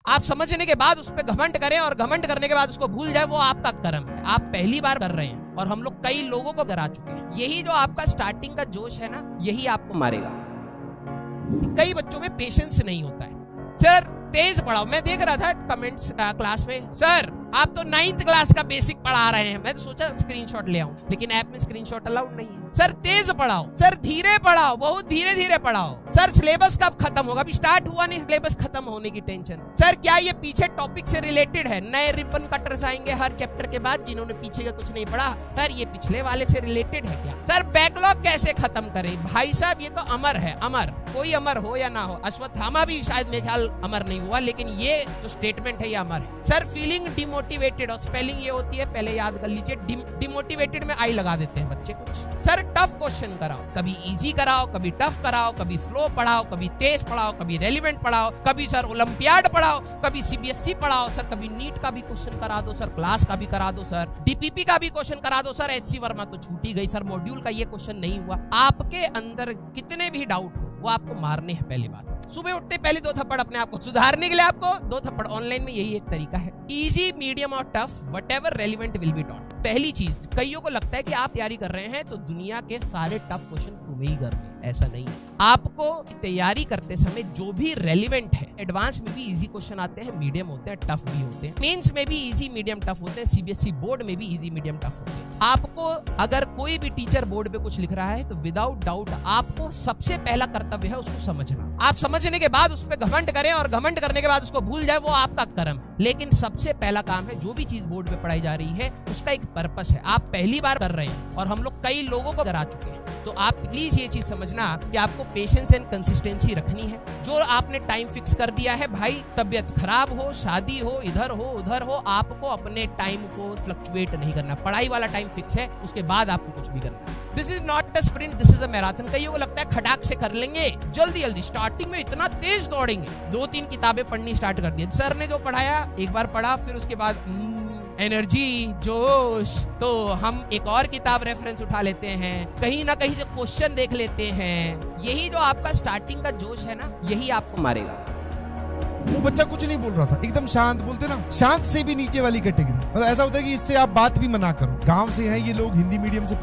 आप समझने के बाद उस पर घमंड करें और घमंड करने के बाद उसको भूल जाए, वो आपका कर्म है। आप पहली बार कर रहे हैं और हम लोग कई लोगों को करा चुके हैं। यही जो आपका स्टार्टिंग का जोश है ना, यही आपको मारेगा। कई बच्चों में पेशेंस नहीं होता है। सर तेज पढ़ाओ। मैं देख रहा था कमेंट्स क्लास में, सर आप तो 9th क्लास का बेसिक पढ़ा रहे हैं। मैं तो सोचा स्क्रीनशॉट ले आऊं, लेकिन ऐप में स्क्रीनशॉट अलाउड नहीं है। सर तेज पढ़ाओ, सर धीरे पढ़ाओ, बहुत धीरे धीरे पढ़ाओ। सर सिलेबस कब खत्म होगा? अभी स्टार्ट हुआ नहीं, सिलेबस खत्म होने की टेंशन। सर क्या ये पीछे टॉपिक से रिलेटेड है? नए रिबन कटर्स आएंगे हर चैप्टर के बाद, जिन्होंने पीछे का कुछ नहीं पढ़ा। सर ये पिछले वाले से रिलेटेड है क्या? सर बैकलॉग कैसे खत्म करें? भाई साहब ये तो अमर है, अमर। कोई अमर हो या ना हो, अश्वत्थामा भी शायद मेरे ख्याल अमर नहीं हुआ, लेकिन ये जो स्टेटमेंट है ये अमर है। सर फीलिंग डिमोटिवेटेड, और स्पेलिंग ये होती है, पहले याद कर लीजिए। डिमोटिवेटेड में आई लगा देते हैं बच्चे कुछ। सर टफ क्वेश्चन कराओ, कभी इजी कराओ, कभी टफ कराओ, कभी स्लो पढ़ाओ, कभी तेज पढ़ाओ, कभी रेलिवेंट पढ़ाओ, कभी सर ओलंपियाड पढ़ाओ, कभी सीबीएसई पढ़ाओ। सर कभी नीट का भी क्वेश्चन करा दो, सर क्लास का भी करा दो, सर डीपीपी का भी क्वेश्चन करा दो। सर एचसी वर्मा तो छूटी गई, सर मॉड्यूल का ये क्वेश्चन नहीं हुआ। आपके अंदर कितने भी डाउट हो वो आपको मारने हैं। पहली बात, सुबह उठते पहले 2 थप्पड़ अपने आप को सुधारने के लिए, आपको 2 थप्पड़। ऑनलाइन में यही एक तरीका है, इजी, मीडियम और tough, whatever relevant will be taught. पहली चीज, कईयों को लगता है कि आप तैयारी कर रहे हैं तो दुनिया के सारे टफ क्वेश्चन तुम्हें ही करने, ऐसा नहीं है। आपको तैयारी करते समय जो भी रेलिवेंट है, एडवांस में भी इजी क्वेश्चन आते हैं, मीडियम होते हैं, टफ भी होते हैं, मेंस में भी इजी मीडियम टफ होते हैं, सीबीएसई बोर्ड में भी इजी मीडियम टफ होते हैं। आपको अगर कोई भी टीचर बोर्ड पे कुछ लिख रहा है तो विदाउट डाउट आपको सबसे पहला कर्तव्य है उसको समझना। आप समझने के बाद उस पर घमंड करें और घमंड करने के बाद उसको भूल जाए, वो आपका कर्म है। लेकिन सबसे पहला काम है, जो भी चीज बोर्ड पे पढ़ाई जा रही है उसका एक पर्पस है। आप पहली बार कर रहे हैं और हम लोग कई लोगों को करा चुके हैं, तो आप प्लीज ये चीज समझना कि आपको पेशेंस एंड कंसिस्टेंसी रखनी है। जो आपने टाइम फिक्स कर दिया है, भाई तबियत खराब हो, शादी हो, इधर हो उधर हो, आपको अपने टाइम को फ्लक्चुएट नहीं करना। पढ़ाई वाला टाइम फिक्स है, उसके बाद आपको कुछ भी करना है। This is not a sprint, this is a marathon. कईयों को लगता है खटाक से कर लेंगे, जल्दी जल्दी स्टार्टिंग में इतना तेज दौड़ेंगे। 2-3 किताबें पढ़नी स्टार्ट कर दी, सर ने जो पढ़ाया एक बार पढ़ा, फिर उसके बाद एनर्जी, जोश, तो हम एक और किताब रेफरेंस उठा लेते हैं, कहीं ना कहीं से क्वेश्चन देख लेते हैं। यही जो आपका स्टार्टिंग का जोश है ना, यही आपको मारेगा। वो बच्चा कुछ नहीं बोल रहा था, एकदम शांत, बोलते ना शांत से भी नीचे वाली कैटेगरी। मतलब ऐसा होता है कि इससे आप बात भी मना करो। गांव से हैं ये लोग, हिंदी मीडियम से